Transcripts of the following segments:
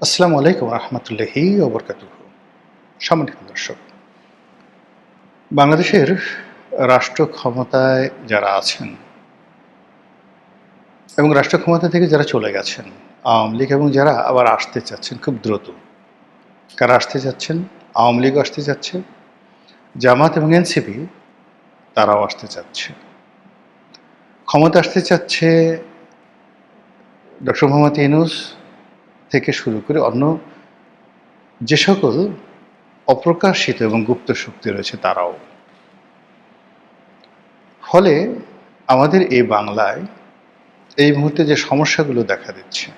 আসসালামু আলাইকুম রহমতুল্লাহি ওবরকাতুহ। সম্মানিত দর্শক, বাংলাদেশের রাষ্ট্র ক্ষমতায় যারা আছেন এবং রাষ্ট্র ক্ষমতা থেকে যারা চলে গেছেন, আওয়ামী লীগ, এবং যারা আবার আসতে চাচ্ছেন খুব দ্রুত, কারা আসতে চাচ্ছেন? আওয়ামী লীগও আসতে চাচ্ছে, জামাত এবং এনসিপি তারাও আসতে চাচ্ছে। ক্ষমতা আসতে চাচ্ছে ডক্টর মোহাম্মদ ইউনূস থেকে শুরু করে অন্য যে সকল অপ্রকাশিত এবং গুপ্ত শক্তি রয়েছে তারাও। ফলে আমাদের এই বাংলায় এই মুহূর্তে যে সমস্যাগুলো দেখা দিচ্ছে,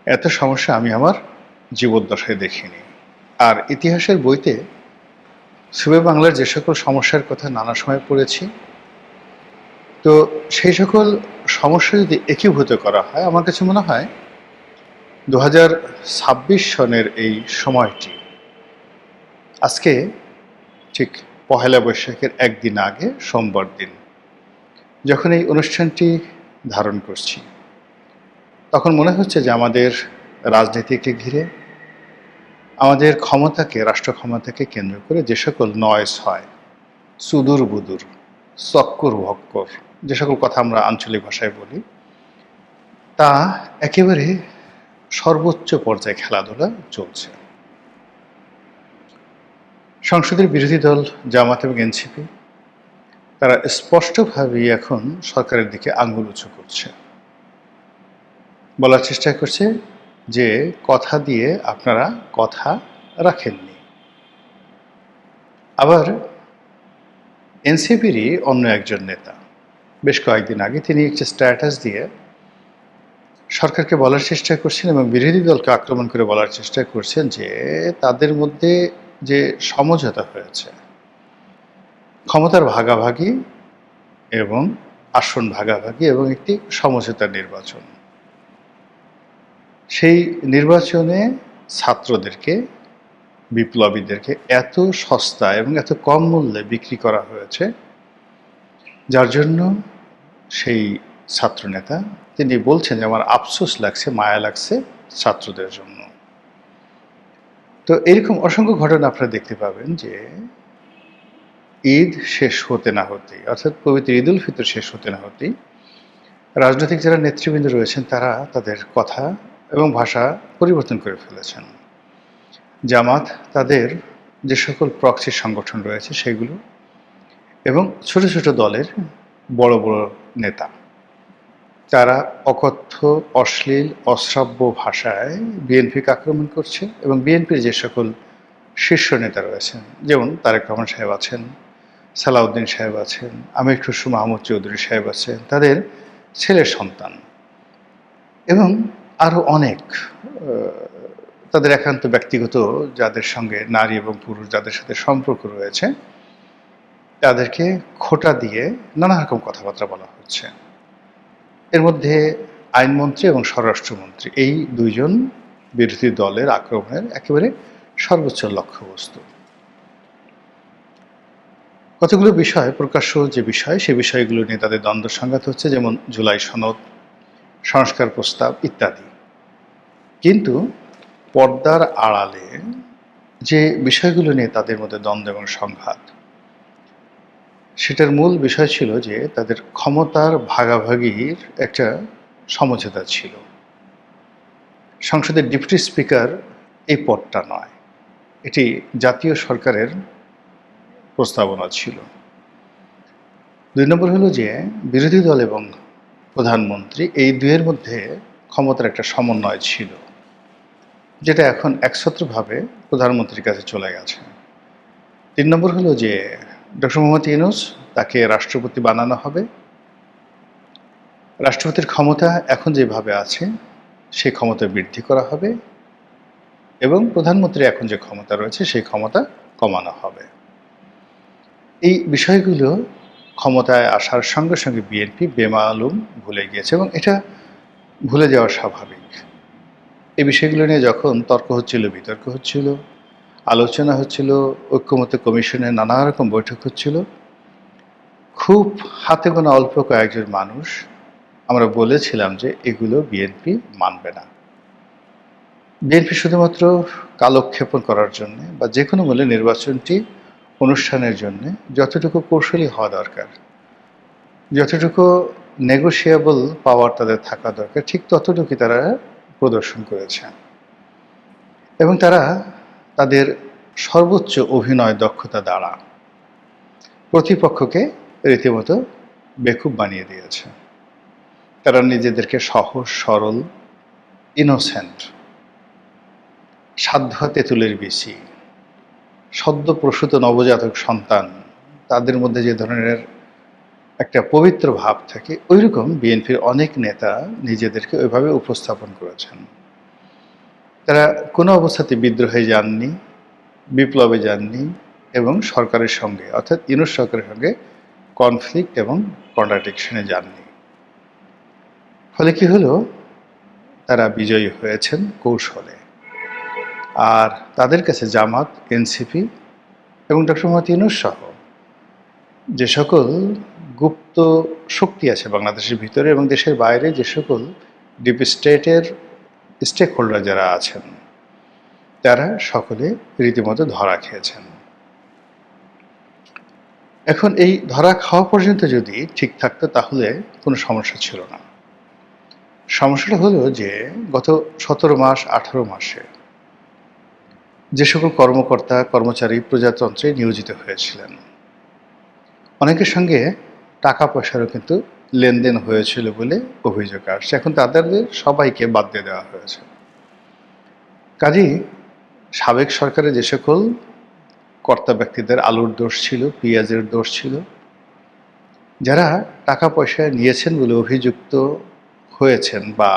এত সমস্যা আমি আমার জীবদ্দশায় দেখিনি। আর ইতিহাসের বইতে সুবে বাংলার যে সকল সমস্যার কথা নানা সময় পড়েছি, তো সেই সকল সমস্যা যদি একীভূত করা হয়, আমার কাছে মনে হয় 2026 সনের এই সময়টি, আজকে ঠিক পহেলা বৈশাখের একদিন আগে সোমবার দিন যখন এই অনুষ্ঠানটি ধারণ করছি, তখন মনে হচ্ছে যে আমাদের রাজনীতিকে ঘিরে, আমাদের ক্ষমতাকে, রাষ্ট্র ক্ষমতাকে কেন্দ্র করে যে সকল নয়েস হয়, সুদূর বুদুর, চক্কর ভক্কর, যে সকল কথা আমরা আঞ্চলিক ভাষায় বলি, তা একেবারে সর্বোচ্চ পর্যায়ে খেলাধুলা চলছে। সংসদের বিরোধী দল জামাত এবং এনসিপি তারা স্পষ্টভাবেই এখন সরকারের দিকে আঙ্গুল উঁচু করছে, বলার চেষ্টা করছে যে কথা দিয়ে আপনারা কথা রাখেননি। আবার এনসিপিরই অন্য একজন নেতা বেশ কয়েকদিন আগে তিনি একটি স্ট্যাটাস দিয়ে সরকারকে বলার চেষ্টা করছেন এবং বিরোধী দলকে আক্রমণ করে বলার চেষ্টা করছেন যে তাদের মধ্যে যে সমঝোতা হয়েছে, ক্ষমতার ভাগাভাগি এবং আসন ভাগাভাগি এবং একটি সমঝোতার নির্বাচন, সেই নির্বাচনে ছাত্রদেরকে, বিপ্লবীদেরকে এত সস্তা এবং এত কম মূল্যে বিক্রি করা হয়েছে, যার জন্য সেই ছাত্রনেতা তিনি বলছেন যে আমার আফসোস লাগছে, মায়া লাগছে ছাত্রদের জন্য। তো এরকম অসংখ্য ঘটনা আপনারা দেখতে পাবেন যে ঈদ শেষ হতে না হতেই, অর্থাৎ পবিত্র ঈদ উল ফিতর শেষ হতে না হতেই রাজনৈতিক যারা নেতৃবৃন্দ রয়েছেন তারা তাদের কথা এবং ভাষা পরিবর্তন করে ফেলেছেন। জামাত তাদের যে সকল প্রক্সি সংগঠন রয়েছে সেগুলো, এবং ছোট ছোট দলের বড় বড় নেতা, তারা অকথ্য, অশ্লীল, অশ্রাব্য ভাষায় বিএনপিকে আক্রমণ করছে এবং বিএনপির যে সকল শীর্ষ নেতা রয়েছেন, যেমন তারেক রহমান সাহেব আছেন, সালাউদ্দিন সাহেব আছেন, আমির খসরু মাহমুদ চৌধুরী সাহেব আছেন, তাদের ছেলের সন্তান এবং আরও অনেক তাদের একান্ত ব্যক্তিগত যাদের সঙ্গে নারী এবং পুরুষ যাদের সাথে সম্পর্ক রয়েছে, তাদেরকে খোঁটা দিয়ে নানা রকম কথাবার্তা বলা হচ্ছে। এর মধ্যে আইনমন্ত্রী এবং স্বরাষ্ট্রমন্ত্রী এই দুইজন বিরোধী দলের আক্রমণের একেবারে সর্বোচ্চ লক্ষ্যবস্তু। কতগুলো বিষয়, প্রকাশ্য যে বিষয়, সে বিষয়গুলো নিয়ে তাদের দ্বন্দ্ব সংঘাত হচ্ছে, যেমন জুলাই সনদ, সংস্কার প্রস্তাব ইত্যাদি। কিন্তু পর্দার আড়ালে যে বিষয়গুলো নিয়ে তাদের মধ্যে দ্বন্দ্ব এবং সংঘাত, সেটার মূল বিষয় ছিল যে তাদের ক্ষমতার ভাগাভাগির একটা সমঝোতা ছিল। সংসদের ডেপুটি স্পিকার এই পদটা নয়, এটি জাতীয় সরকারের প্রস্তাবনা ছিল। ২ নম্বর হলো যে বিরোধী দল এবং প্রধানমন্ত্রী এই দুয়ের মধ্যে ক্ষমতার একটা সমন্বয় ছিল, যেটা এখন একছত্রভাবে প্রধানমন্ত্রীর কাছে চলে গেছে। ৩ নম্বর হলো যে ডক্টর মোহাম্মদ ইউনূস তাকে রাষ্ট্রপতি বানানো হবে। রাষ্ট্রপতির ক্ষমতা এখন যেভাবে আছে সেই ক্ষমতা বৃদ্ধি করা হবে এবং প্রধানমন্ত্রীর এখন যে ক্ষমতা রয়েছে সেই ক্ষমতা কমানো হবে। এই বিষয়গুলো ক্ষমতায় আসার সঙ্গে সঙ্গে বিএনপি বেমালুম ভুলে গিয়েছে এবং এটা ভুলে যাওয়া স্বাভাবিক। এই বিষয়গুলো নিয়ে যখন তর্ক হচ্ছিল, বিতর্ক হচ্ছিল, আলোচনা হচ্ছিল, ঐক্যমত্য কমিশনের নানা রকম বৈঠক হচ্ছিল, খুব হাতে গোনা অল্প কয়েকজন মানুষ আমরা বলেছিলাম যে এগুলো বিএনপি মানবে না। বিএনপি শুধুমাত্র কালক্ষেপণ করার জন্য বা যে কোনো মূল্যে নির্বাচনটি অনুষ্ঠানের জন্য যতটুকু কৌশলী হওয়া দরকার, যতটুকু নেগোশিয়েবল পাওয়ার তাদের থাকা দরকার, ঠিক ততটুকুই তারা প্রদর্শন করেছে এবং তারা তাদের সর্বোচ্চ অভিনয় দক্ষতা দ্বারা প্রতিপক্ষকে রীতিমতো বেকুব বানিয়ে দিয়েছে। তারা নিজেদেরকে সহজ সরল, ইনোসেন্ট, সাধ্য তেঁতুলের বেশি, সদ্য প্রসূত নবজাতক সন্তান, তাদের মধ্যে যে ধরনের একটা পবিত্র ভাব থাকে, ওইরকম বিএনপির অনেক নেতা নিজেদেরকে ওইভাবে উপস্থাপন করেছেন। তারা কোনো অবস্থাতে বিদ্রোহে যাননি, বিপ্লবে যাননি এবং সরকারের সঙ্গে অর্থাৎ ইউনূস সরকারের সঙ্গে কনফ্লিক্ট এবং কন্ট্রাডিকশনে যাননি। ফলে কি হলো, তারা বিজয়ী হয়েছেন কৌশলে। আর তাদের কাছে জামাত, এনসিপি এবং ডক্টর মোহাম্মদ ইউনূস সহ যে সকল গুপ্ত শক্তি আছে বাংলাদেশের ভিতরে এবং দেশের বাইরে, যে সকল ডিপ স্টেটের স্টেক হোল্ডার যারা আছেন, তারা সকলে রীতিমতো ধরা খেয়েছেন। এখন এই ধরা খাওয়া পর্যন্ত যদি ঠিক থাকতো তাহলে কোনো সমস্যা ছিল না। সমস্যাটা হলো যে গত 17 মাস 18 মাসে যে সকল কর্মকর্তা কর্মচারী প্রজাতন্ত্রে নিয়োজিত হয়েছিলেন, অনেকের সঙ্গে টাকা পয়সারও কিন্তু লেনদেন হয়েছিল বলে অভিযোগ আসছে। এখন তাদের সবাইকে বাদ দিয়ে দেওয়া হয়েছে। কাজেই সাবেক সরকারের যে সকল কর্তা ব্যক্তিদের আলুর দোষ ছিল, পেঁয়াজের দোষ ছিল, যারা টাকা পয়সা নিয়েছেন বলে অভিযুক্ত হয়েছেন বা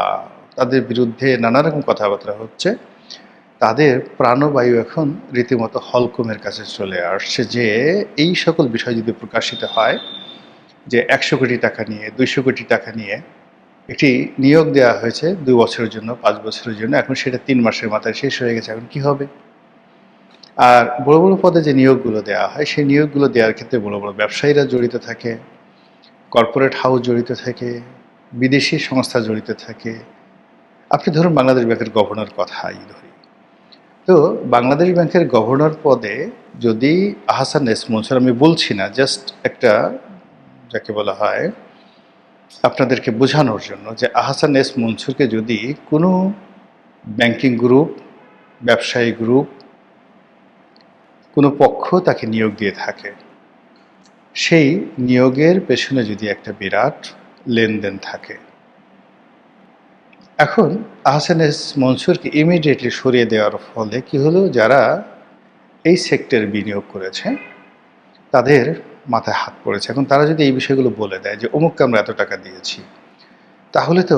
তাদের বিরুদ্ধে নানা রকম কথাবার্তা হচ্ছে, তাদের প্রাণবায়ু এখন রীতিমতো হলকমের কাছে চলে আসছে যে এই সকল বিষয় যদি প্রকাশিত হয় যে 100 কোটি টাকা নিয়ে, 200 কোটি টাকা নিয়ে একটি নিয়োগ দেওয়া হয়েছে 2 বছরের জন্য, 5 বছরের জন্য, এখন সেটা 3 মাসের মাথায় শেষ হয়ে গেছে, এখন কি হবে? আর বড় বড় পদে যে নিয়োগগুলো দেওয়া হয়, সেই নিয়োগগুলো দেওয়ার ক্ষেত্রে বড় বড় ব্যবসায়ীরা জড়িত থাকে, কর্পোরেট হাউস জড়িত থাকে, বিদেশি সংস্থা জড়িত থাকে। আপনি ধরুন বাংলাদেশ ব্যাংকের গভর্নর কথাই ধরি, তো বাংলাদেশ ব্যাংকের গভর্নর পদে যদি আহসান এস মনসুর, আমি বলছি না, জাস্ট একটা যাকে বলা হয় আপনাদেরকে বোঝানোর জন্য, যে আহসান এস মনসুরকে যদি কোনো ব্যাংকিং গ্রুপ, ব্যবসায়ী গ্রুপ, কোনো পক্ষ তাকে নিয়োগ দিয়ে থাকে, সেই নিয়োগের পেছনে যদি একটা বিরাট লেনদেন থাকে, এখন আহসান এস মনসুরকে ইমিডিয়েটলি সরিয়ে দেওয়ার ফলে কি হলো, যারা এই সেক্টরে বিনিয়োগ করেছে তাদের মাথায় হাত পড়েছে। এখন তারা যদি এই বিষয়গুলো বলে দেয় যে অমুককে আমরা এত টাকা দিয়েছি, তাহলে তো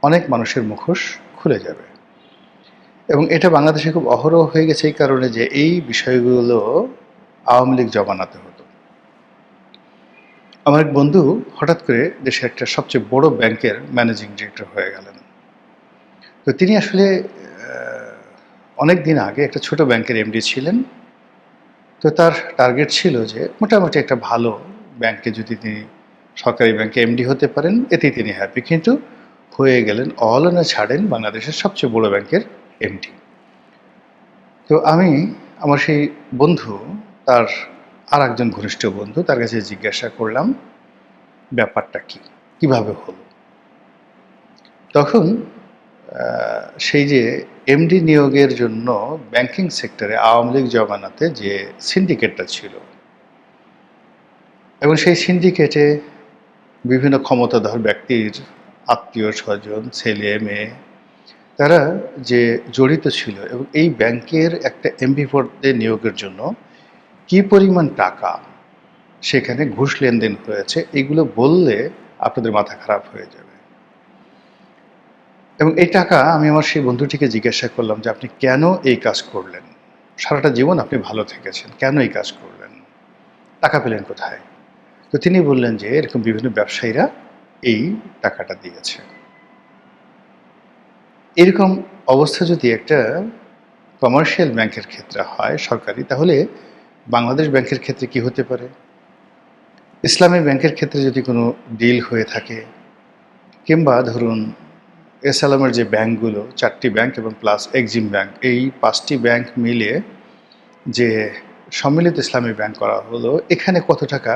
অনেক মানুষের মুখোশ খুলে যাবে। এবং এটা বাংলাদেশে খুব অহরহ হয়ে গেছে এই কারণে যে এই বিষয়গুলো আওয়ামী লীগ জমানাতে হতো। আমার এক বন্ধু হঠাৎ করে দেশের একটা সবচেয়ে বড় ব্যাংকের ম্যানেজিং ডিরেক্টর হয়ে গেলেন। তো তিনি আসলে অনেক দিন আগে একটা ছোট ব্যাংকের এমডি ছিলেন। তো তার টার্গেট ছিল যে মোটামুটি একটা ভালো ব্যাংকে যদি তিনি সরকারি ব্যাংকে এমডি হতে পারেন, এতেই তিনি হ্যাপি। কিন্তু হয়ে গেলেন অহলনে ছাড়েন বাংলাদেশের সবচেয়ে বড় ব্যাংকের এমডি। তো আমি আমার সেই বন্ধু, তার আর একজন ঘনিষ্ঠ বন্ধু, তার কাছে জিজ্ঞাসা করলাম ব্যাপারটা কি, কিভাবে হলো। তখন সেই যে এমডি নিয়োগের জন্য ব্যাংকিং সেক্টরে আওয়ামী লীগ জমানাতে যে সিন্ডিকেটটা ছিল, এবং সেই সিন্ডিকেটে বিভিন্ন ক্ষমতাধর ব্যক্তির আত্মীয় স্বজন, ছেলে মেয়ে, তারা যে জড়িত ছিল এবং এই ব্যাংকের একটা এমডি পদে নিয়োগের জন্য কি পরিমাণ টাকা সেখানে ঘুষ লেনদেন হয়েছে, এগুলো বললে আপনাদের মাথা খারাপ হয়ে যাবে। এবং এই টাকা আমি আমার সেই বন্ধুটিকে জিজ্ঞাসা করলাম যে আপনি কেন এই কাজ করলেন, সারাটা জীবন আপনি ভালো থেকেছেন, কেন এই কাজ করলেন, টাকা পেলেন কোথায়? তো তিনি বললেন যে এরকম বিভিন্ন ব্যবসায়ীরা এই টাকাটা দিয়েছে। এরকম অবস্থা যদি একটা কমার্শিয়াল ব্যাংকের ক্ষেত্রে হয়, সরকারি, তাহলে বাংলাদেশ ব্যাংকের ক্ষেত্রে কি হতে পারে? ইসলামী ব্যাংকের ক্ষেত্রে যদি কোনো ডিল হয়ে থাকে, কিংবা ধরুন এস আলমের যে ব্যাংকগুলো, 4টি ব্যাংক এবং প্লাস এক্সিম ব্যাংক, এই 5টি ব্যাংক মিলিয়ে যে সম্মিলিত ইসলামী ব্যাংক করা হলো, এখানে কত টাকা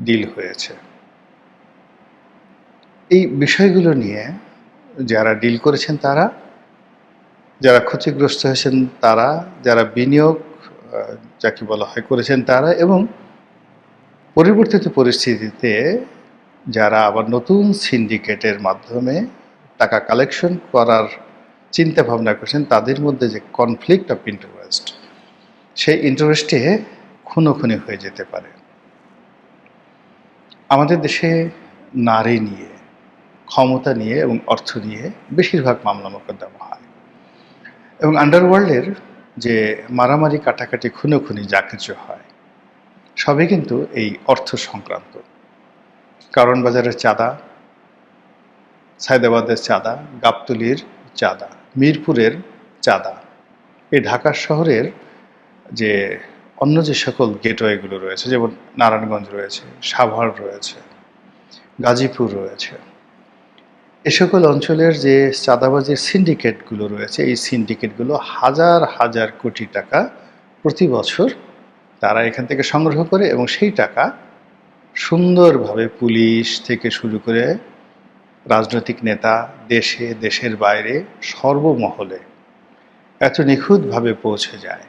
ডিল হয়েছে, এই বিষয়গুলো নিয়ে যারা ডিল করেছেন তারা, যারা ক্ষতিগ্রস্ত হয়েছেন তারা, যারা বিনিয়োগ যাকে বলা হয় করেছেন তারা, এবং পরিবর্তিত পরিস্থিতিতে যারা আবার নতুন সিন্ডিকেটের মাধ্যমে টাকা কালেকশন করার চিন্তা ভাবনা করছেন, তাদের মধ্যে যে কনফ্লিক্ট অফ ইন্টারেস্ট, সেই ইন্টারেস্টে খুনোখুনি হয়ে যেতে পারে। আমাদের দেশে নারী নিয়ে, ক্ষমতা নিয়ে এবং অর্থ নিয়ে বেশিরভাগ মামলা মোকদ্দমা হয়, এবং আন্ডারওয়ার্ল্ডের যে মারামারি কাটাকাটি খুনোখুনি যা কিছু হয় সবই কিন্তু এই অর্থ সংক্রান্ত। কারণ বাজারের চাঁদা, সায়দাবাদের চাঁদা, গাবতলীর চাঁদা, মিরপুরের চাঁদা, এই ঢাকা শহরের যে অন্য যে সকল গেটওয়েগুলো রয়েছে, যেমন নারায়ণগঞ্জ রয়েছে, সাভার রয়েছে, গাজীপুর রয়েছে, এ সকল অঞ্চলের যে চাঁদাবাজির সিন্ডিকেটগুলো রয়েছে, এই সিন্ডিকেটগুলো হাজার হাজার কোটি টাকা প্রতি বছর তারা এখান থেকে সংগ্রহ করে, এবং সেই টাকা সুন্দরভাবে পুলিশ থেকে শুরু করে রাজনৈতিক নেতা, দেশে দেশের বাইরে সর্বমহলে এত নিখুঁতভাবে পৌঁছে যায়,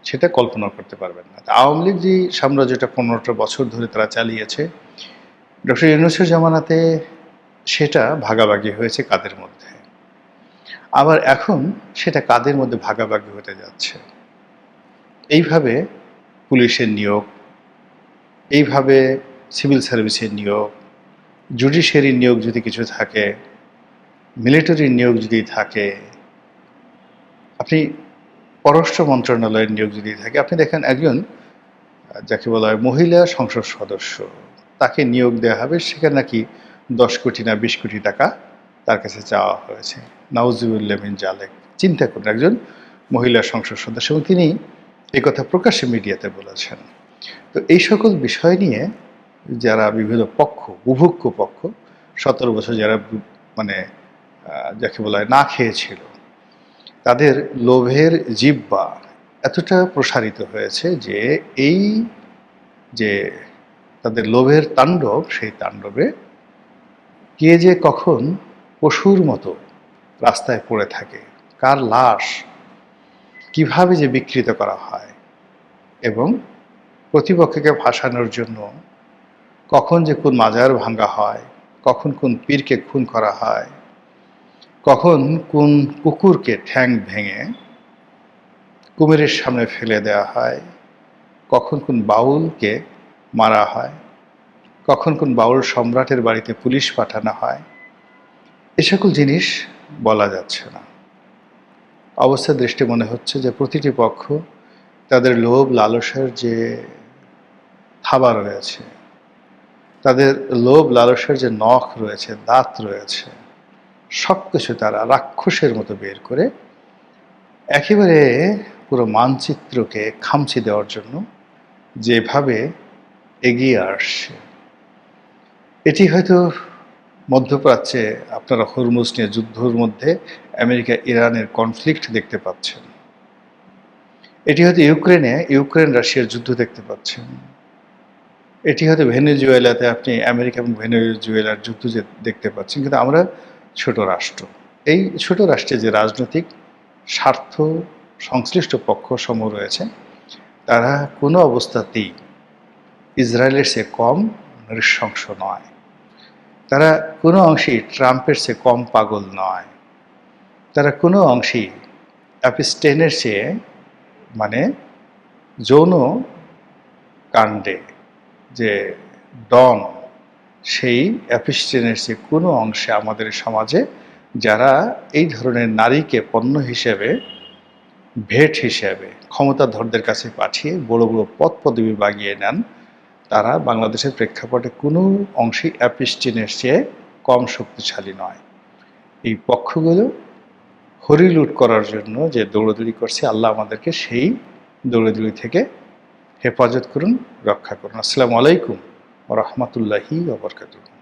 সেটা কল্পনা করতে পারবেন না। আওয়ামী লীগ যে সাম্রাজ্যটা 15টা বছর ধরে তারা চালিয়েছে, ডক্টর ইউনূসের জামানাতে সেটা ভাগাভাগি হয়েছে কাদের মধ্যে, আবার এখন সেটা কাদের মধ্যে ভাগাভাগি হতে যাচ্ছে। এইভাবে পুলিশের নিয়োগ, এইভাবে সিভিল সার্ভিসের নিয়োগ, জুডিশিয়ারির নিয়োগ যদি কিছু থাকে, মিলিটারির নিয়োগ যদি থাকে, আপনি পররাষ্ট্র মন্ত্রণালয়ের নিয়োগ যদি থাকে, আপনি দেখেন একজন যাকে বলা হয় মহিলা সংসদ সদস্য, তাকে নিয়োগ দেওয়া হবে, সেখানে নাকি 10 কোটি না 20 কোটি টাকা তার কাছে চাওয়া হয়েছে। নাউজুবিল্লাহ মিন জালিক। চিন্তা করুন, একজন মহিলা সংসদ সদস্য, এবং তিনি এই কথা প্রকাশ্যে মিডিয়াতে বলেছেন। তো এই সকল বিষয় নিয়ে যারা বিভিন্ন পক্ষ, বুভুক্ষ পক্ষ, 17 বছর যারা মানে যাকে বলা হয় না খেয়েছিল, তাদের লোভের জিহ্বা এতটা প্রসারিত হয়েছে যে এই যে তাদের লোভের তাণ্ডব, সেই তাণ্ডবে কে যে কখন পশুর মতো রাস্তায় পড়ে থাকে, কার লাশ কিভাবে যে বিকৃত করা হয়, এবং প্রতিপক্ষকে ফাঁসানোর জন্য কখন যে কোন মাজার ভাঙ্গা হয়, কখন কোন পীরকে খুন করা হয়, কখন কোন কুকুরকে ঠ্যাং ভেঙে কুমিরের সামনে ফেলে দেওয়া হয়, কখন কোন বাউলকে মারা হয়, কখন কোন বাউল সম্রাটের বাড়িতে পুলিশ পাঠানো হয়, এ সকল জিনিস বলা যাচ্ছে না। অবস্থা দৃষ্টি মনে হচ্ছে যে প্রতিটি পক্ষ তাদের লোভ লালসার যে থাবা রয়েছে, তাদের লোভ লালসার যে নখ রয়েছে, দাঁত রয়েছে, সব কিছু তারা রাক্ষসের মতো বের করে একেবারে পুরো মানচিত্রকে খামচি দেওয়ার জন্য যেভাবে এগিয়ে আসছে, এটি হয়তো মধ্যপ্রাচ্যে আপনারা হরমুজ নিয়ে যুদ্ধের মধ্যে আমেরিকা ইরানের কনফ্লিক্ট দেখতে পাচ্ছেন, এটি হয়তো ইউক্রেন রাশিয়ার যুদ্ধ দেখতে পাচ্ছেন, এটি হয়তো ভেনেজুয়েলাতে আপনি আমেরিকা এবং ভেনেজুয়েলার যুদ্ধ দেখতে পাচ্ছেন। কিন্তু আমরা ছোট রাষ্ট্র, এই ছোট রাষ্ট্রে যে রাজনৈতিক স্বার্থ সংশ্লিষ্ট পক্ষ সমূহ রয়েছে, তারা কোনো অবস্থাতেই ইসরায়েলের চেয়ে কম নৃশংস নয়, তারা কোনো অংশেই ট্রাম্পের চেয়ে কম পাগল নয়, তারা কোনো অংশেই অ্যাপিস্টেনের চেয়ে মানে যৌন কাণ্ডে যে ডন, সেই অ্যাপিস্টেনের চেয়ে কোনো অংশে আমাদের সমাজে যারা এই ধরনের নারীকে পণ্য হিসেবে, ভেট হিসেবে ক্ষমতাধরদের কাছে পাঠিয়ে বড় বড় পদ পদবি বাগিয়ে নেন, তারা বাংলাদেশের প্রেক্ষাপটে কোনো অংশেই অ্যাপিস্টিনের চেয়ে কম শক্তিশালী নয়। এই পক্ষগুলো হরিলুট করার জন্য যে দৌড়দৌড়ি করছে, আল্লাহ আমাদেরকে সেই দৌড়দৌড়ি থেকে হেফাজত করুন, রক্ষা করুন। আসসালামু আলাইকুম ওয়া রাহমাতুল্লাহি ওয়া বারাকাতুহু।